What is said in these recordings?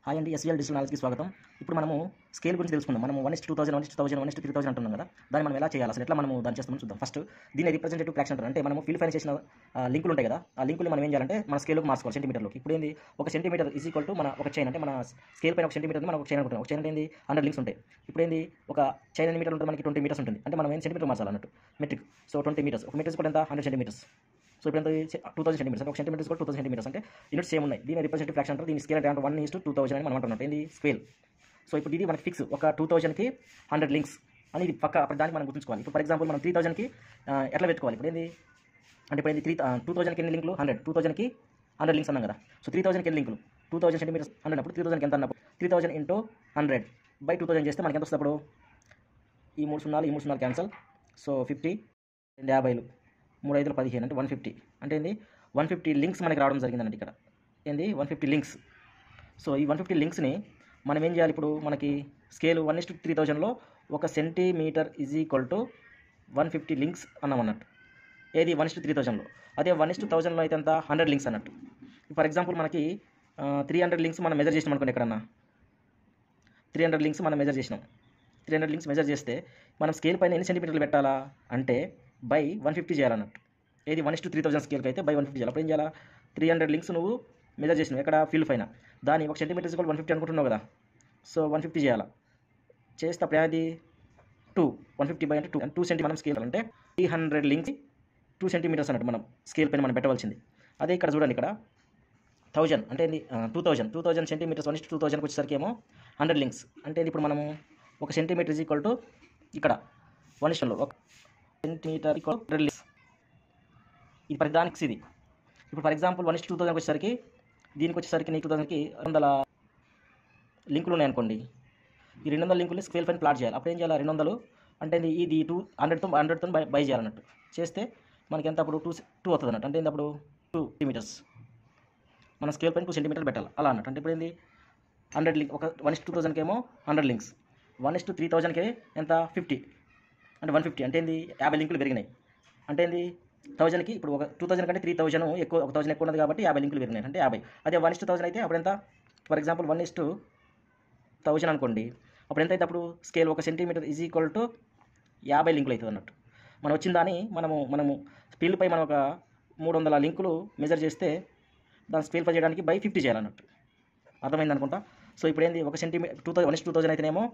Hi అండి, SVL digital నాలెడ్జ్కి స్వాగతం. ఇప్పుడు మనము స్కేల్ గురించి తెలుసుకుందాం. మనం 1:2000, 1:1000, 1:3000 అంటున్నాం కదా. దాన్ని మనం ఎలా చేయాలి, అసలు ఎట్లా మనము దాన్ని చేస్తామని చూద్దాం. ఫస్ట్ దీన్ని రిప్రజెంటేటివ్ ఫ్రాక్షన్ అంటారు. అంటే మనం ఫిల్ ఫైన్ చేసిన లింకులు ఉంటాయి కదా, ఆ లింకులు మనం ఏం చేయాలంటే మన స్కేల్కి మార్చుకోవాలి, సెంటీమీటర్లోకి. ఇప్పుడు ఏంది, ఒక సెంటీమీటర్ ఈజ్ ఈక్వల్ టు మన ఒక చైన్, అంటే మన స్కేల్ పైన ఒక సెంటీమీటర్ మనం ఒక చైన్ అనుకుంటాం. ఒక చైన్ అంటే ఏంది, 100 లింక్స్ ఉంటాయి. ఇప్పుడు ఏంది, ఒక చైన్ ఎన్ని మీటర్లు ఉంటుంది, మనకి 20 మీటర్స్ ఉంటుంది. అంటే మనం ఏం సెంటీమీటర్ మార్చాలన్నట్టు, మెట్రిక్. సో 20 మీటర్స్, ఒక మీటర్స్ కూడా ఎంత, 100 సెంటీమీటర్స్. సో ఇప్పుడు ఎంత, 2000 సెంటీమీటర్స్. అంటే ఒక సెంటీమీటర్స్ కూడా 2000 సెంటీమీటర్స్. అంటే యూనిట్స్ సేమ్ ఉన్నాయి. దీని రిప్రజెంటేటివ్ ఫ్రాక్షన్ అంటారు. దీని స్కేల్ అంటే 1:2000 అని మనం అంటున్నాం. ఏంది, స్కేల్. సో ఇప్పుడు ఇది మనకి ఫిక్స్, ఒక 2000కి 100 లింక్స్ అని ఇది పక్క. అప్పుడు దానికి మనం గుర్తుంచుకోవాలి. ఇప్పుడు ఫర్ ఎగ్జాంపుల్ మనం 3000కి ఎట్లా పెట్టుకోవాలి. ఇప్పుడు ఏంది అంటే, ఇప్పుడు ఏంది 2000కి ఎన్ని లింకులు, 100. 2000కి 100 లింక్స్ అన్నాం కదా. సో 3000కి ఎన్ని లింకులు, 2000 సెంటీమీటర్స్ అన్నప్పుడు 3000కి ఎంత అన్నప్పుడు 3000 ఇంటూ 100/2000 చేస్తే మనకి ఎంత వస్తుంది. అప్పుడు ఈ 3 0 క్యాన్సల్. సో 50, 2 50, 3 5 15, అంటే 150. అంటే ఏంది, 150 లింక్స్ మనకి రావడం జరిగిందండి ఇక్కడ. ఏంది, 150 లింక్స్. సో ఈ 150 లింక్స్ని మనం ఏం చేయాలి, ఇప్పుడు మనకి స్కేల్ 1:3000లో ఒక centimetre is equal to 150 links అన్నాం అన్నట్టు. ఏది, 1:3000లో. అదే 1:1000లో అయితే ఎంత, 100 లింక్స్ అన్నట్టు. ఫర్ ఎగ్జాంపుల్ మనకి 300 లింక్స్ మనం మెజర్ చేసినాం అనుకోండి. ఎక్కడన్నా 300 లింక్స్ మనం మెజర్ చేసినాం. 300 లింక్స్ మెజర్ చేస్తే మనం స్కేల్ పైన ఎన్ని సెంటీమీటర్లు పెట్టాలా అంటే బై 150 చేయాలన్నట్టు. ఏది, 1:3000 స్కేల్కి అయితే బై 150 చేయాలి. అప్పుడు ఏం చేయాలా, 300 లింక్స్ నువ్వు మెజర్ చేసినావు ఎక్కడ, ఫీల్డ్ పైన. దాని ఒక సెంటీమీటర్స్ కూడా 150 అనుకుంటున్నావు కదా. సో 150 చేయాలా, చేస్తే అప్పుడు అది 150 బై అంటే 2 సెంటీ మనం స్కేల్ అంటే 300 లింక్స్ 2 సెంటీమీటర్స్ అన్నట్టు మనం స్కేల్ పైన మనం పెట్టవలసింది. అదే ఇక్కడ చూడండి, ఇక్కడ 1000 అంటే ఏంది, 2000 సెంటీమీటర్స్ 1:2000కి వచ్చేసరికి ఏమో 100 లింక్స్. అంటే ఇప్పుడు మనము ఒక సెంటీమీటర్ ఈజ్ ఈక్వల్ టు ఇక్కడ 1:100లో ఒక సెంటీమీటర్ ఈక్వల్ 100 లింక్స్. ఇది ప్రతి దానికి ఇది. ఇప్పుడు ఫర్ ఎగ్జాంపుల్ 1:2000కి వచ్చేసరికి, దీనికి వచ్చేసరికి నీకు 2000కి 200 లింకులు ఉన్నాయనుకోండి. ఈ 200 లింకులు స్కేల్ పైన ప్లాట్ చేయాలి. అప్పుడు ఏం చేయాలి, 200 అంటే ఇది 100తో బై చేయాలన్నట్టు. చేస్తే మనకి ఎంత, అప్పుడు 2 అవుతుంది అన్నట్టు. అంటే ఏంది, అప్పుడు 2 సెంటీమీటర్స్ మన స్కేల్ పైన 2 సెంటీమీటర్లు పెట్టాలి అలా అన్నట్టు. అంటే ఇప్పుడు ఏంది, 100 లింక్, ఒక 1:2000కి ఏమో 100 లింక్స్, 1:3000కి ఎంత, 50, అంటే 150. అంటే ఏంది, 50 లింకులు పెరిగినాయి. అంటే ఏంది, 1000కి ఇప్పుడు ఒక 2000 కంటే 3000 ఎక్కువ, 1000 ఎక్కువ ఉన్నది కాబట్టి 50 లింకులు పెరిగినాయి, అంటే 50. అదే 1:1000 అయితే అప్పుడు ఎంత, ఫర్ ఎగ్జాంపుల్ 1:1000 అనుకోండి. అప్పుడు ఎంత అయితే, అప్పుడు స్కేల్ ఒక సెంటీమీటర్ ఈజ్ ఈక్వల్ టు 50 లింకులు అవుతుంది అన్నట్టు. మనం వచ్చిన దాన్ని మనము స్పీల్పై మనం ఒక 300 లింకులు మెజర్ చేస్తే దాన్ని స్పీల్ పై చేయడానికి బై 50 చేయాలన్నట్టు. అర్థమైంది అనుకుంటా. సో ఇప్పుడు ఏంది, ఒక సెంటీమీటర్ 1:2000 అయితేనేమో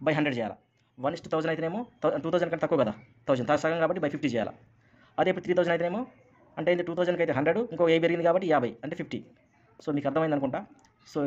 బై 100 చేయాలి. 1:1000 అయితేనేమో 2000 కంటే తక్కువ కదా, 1000 సగం కాబట్టి బై 50 చేయాలి. అదే ఇప్పుడు 3000 అయితేనేమో, అంటే ఏంది, 2000కి అయితే 100, ఇంకో 50 పెరిగింది కాబట్టి 50, అంటే 50. సో మీకు అర్థమైంది అనుకుంటా. సో